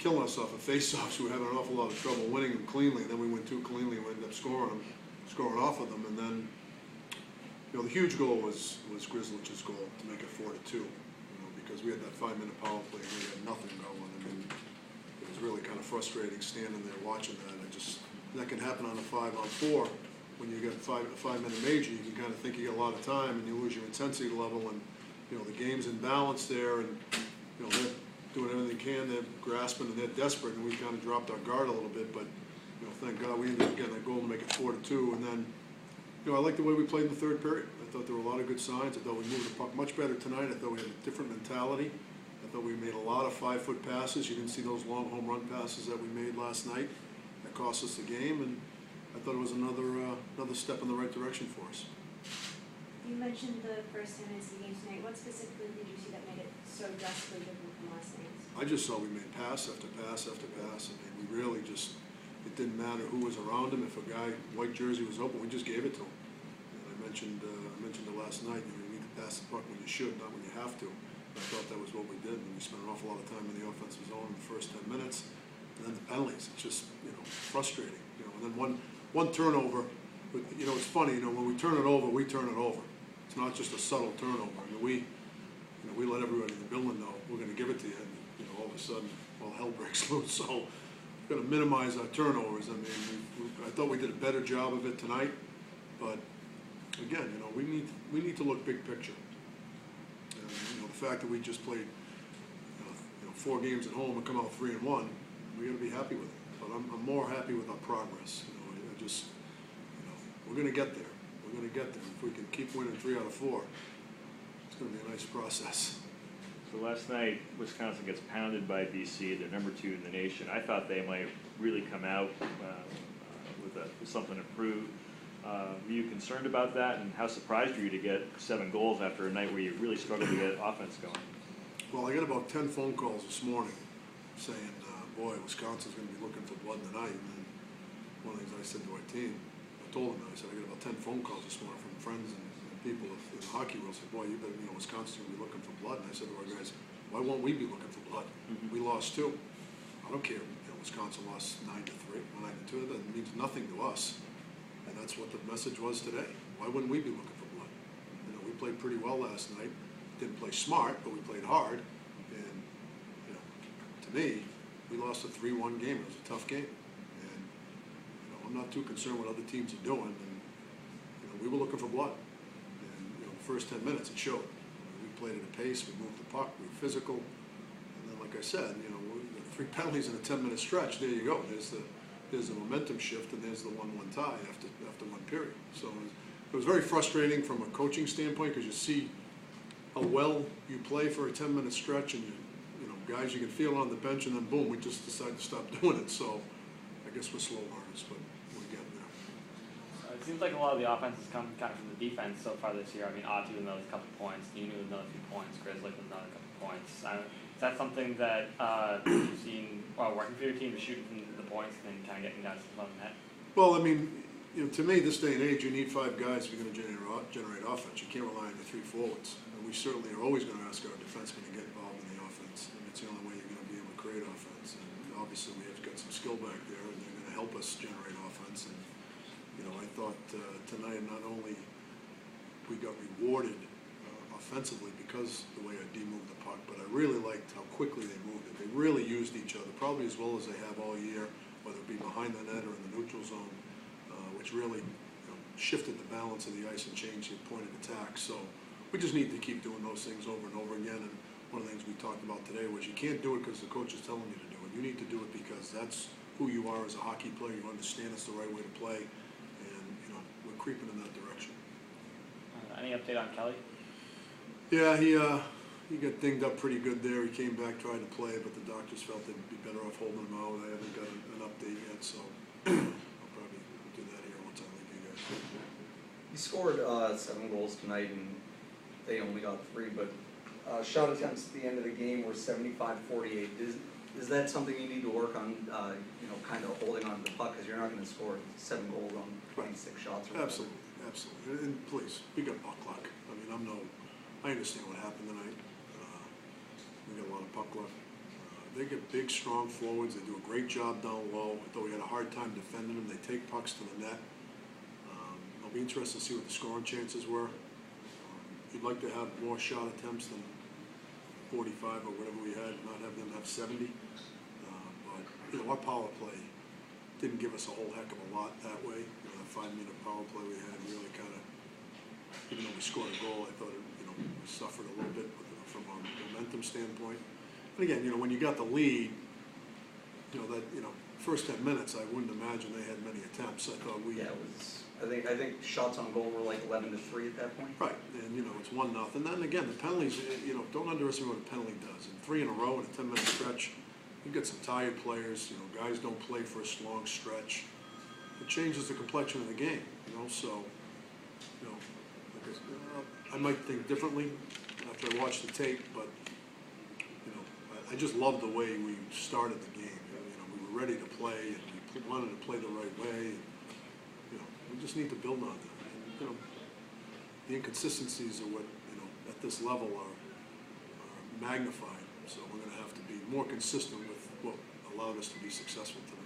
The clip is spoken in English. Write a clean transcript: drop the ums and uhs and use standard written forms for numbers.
killing us off of face-offs. We were having an awful lot of trouble winning them cleanly, and then we went too cleanly and we ended up scoring off of them. And then, you know, the huge goal was Grizzlich's goal to make it 4-2. You know, because we had that 5-minute power play and we had nothing going. I mean, it was really kind of frustrating standing there watching that. That can happen on a 5-on-4. When you get a 5-minute major, you can kind of think you get a lot of time and you lose your intensity level, and you know the game's in balance there, and you know they're doing everything they can, they're grasping and they're desperate, and we kind of dropped our guard a little bit, but you know thank God we ended up getting that goal to make it 4-2, and then you know I like the way we played in the third period. I thought there were a lot of good signs. I thought we moved the puck much better tonight. I thought we had a different mentality. I thought we made a lot of 5-foot passes. You didn't see those long home run passes that we made last night. That cost us the game, and I thought it was another step in the right direction for us. You mentioned the first 10 minutes of the game tonight. What specifically did you see that made it so drastically different from last night? I just saw we made pass after pass after pass. I mean, we really just, it didn't matter who was around him. If a guy, white jersey was open, we just gave it to him. And I mentioned it last night, you know, you need to pass the puck when you should, not when you have to. I thought that was what we did, and we spent an awful lot of time in the offensive zone in the first 10 minutes. And then the penalties, it's just, you know, frustrating. You know, and then one turnover, but, you know, it's funny, you know, when we turn it over, we turn it over. It's not just a subtle turnover. I mean, we let everybody in the building know we're going to give it to you, and you know, all of a sudden, well, hell breaks loose. So we've got to minimize our turnovers. I mean, I thought we did a better job of it tonight, but again, you know, we need to look big picture. And, you know, the fact that we just played, you know, 4 games at home and come out 3-1, we got to be happy with it. But I'm more happy with our progress. You know, you know, we're going to get there. We're going to get there. If we can keep winning 3 out of 4, it's going to be a nice process. So last night, Wisconsin gets pounded by BC. They're number 2 in the nation. I thought they might really come out with something to prove. Were you concerned about that, and how surprised were you to get 7 goals after a night where you really struggled to get offense going? Well, I got about 10 phone calls this morning saying, boy, Wisconsin's going to be looking for blood tonight. And then one of the things I said to our team, I told them, I said, I got about 10 phone calls this morning from friends and people in the hockey world. Said, boy, you better, you know, Wisconsin's going to be looking for blood. And I said to our guys, why won't we be looking for blood? We lost 2. I don't care. You know, Wisconsin lost 9-3, 9-2. That means nothing to us. And that's what the message was today. Why wouldn't we be looking for blood? You know, we played pretty well last night. Didn't play smart, but we played hard. And you know, to me, we lost a 3-1 game. It was a tough game, and you know, I'm not too concerned what other teams are doing. And you know, we were looking for blood, and you know, the first 10 minutes it showed. We played at a pace. We moved the puck. We were physical, and then, like I said, you know, 3 penalties in a 10-minute stretch. There you go. There's the momentum shift, and there's the 1-1 tie after 1 period. So it was very frustrating from a coaching standpoint because you see how well you play for a 10-minute stretch, and you know, guys you can feel on the bench, and then boom, we just decide to stop doing it. So I guess we're slow learners, but we're getting there. It seems like a lot of the offense has come kind of from the defense so far this year. I mean, Otto with another couple points, Nunu with another few points, Grizzly with another couple points. Is that something that you've seen working for your team, to shoot from the points and then kind of getting guys to the net? Well, I mean, you know, to me, this day and age, you need 5 guys if you're going to generate offense. You can't rely on the 3 forwards. And we certainly are always going to ask our defensemen to get involved in the offense. And it's the only way you're going to be able to create offense. And obviously, we have got some skill back there, and they're going to help us generate offense. And you know, I thought tonight not only we got rewarded offensively because the way our D moved the puck, but I really liked how quickly they moved it. They really used each other, probably as well as they have all year, whether it be behind the net or in the neutral zone, which really shifted the balance of the ice and changed the point of attack. So we just need to keep doing those things over and over again. And one of the things we talked about today was you can't do it because the coach is telling you to do it. You need to do it because that's who you are as a hockey player. You understand it's the right way to play, and you know, we're creeping in that direction. Any update on Kelly? Yeah, he got dinged up pretty good there. He came back, tried to play, but the doctors felt they'd be better off holding him out. I haven't got an update yet, so I'll probably do that here once I leave you guys. He scored 7 goals tonight, and they only got 3, but shot attempts at the end of the game were 75-48. Is that something you need to work on, you know, kind of holding on to the puck, because you're not going to score 7 goals on 26 shots or Absolutely, absolutely. And please, we got puck luck. I mean, I understand what happened tonight. We got a lot of puck luck. they get big, strong forwards, they do a great job down low, I thought we had a hard time defending them, they take pucks to the net. It'll be interesting to see what the scoring chances were. You'd like to have more shot attempts than 45 or whatever we had, not have them have 70. But, you know, our power play didn't give us a whole heck of a lot that way. You know, that 5-minute power play we had really kind of, even though we scored a goal, I thought it, you know, we suffered a little bit from a momentum standpoint. But again, you know, when you got the lead, you know, that, you know, first 10 minutes, I wouldn't imagine they had many attempts. I thought we... Yeah, it was, I think shots on goal were like 11-3 at that point. Right, and, you know, it's 1-0. And then again, the penalties, you know, don't underestimate what a penalty does. And 3 in a row in a 10-minute stretch, you get some tired players, you know, guys don't play for a long stretch. It changes the complexion of the game, you know, so, you know, I might think differently after I watch the tape, but, you know, I just love the way we started the game. You know, we were ready to play, and we wanted to play the right way. You know, we just need to build on that. And, you know, the inconsistencies are what, you know, at this level are magnified. So we're going to have to be more consistent with what allowed us to be successful tonight.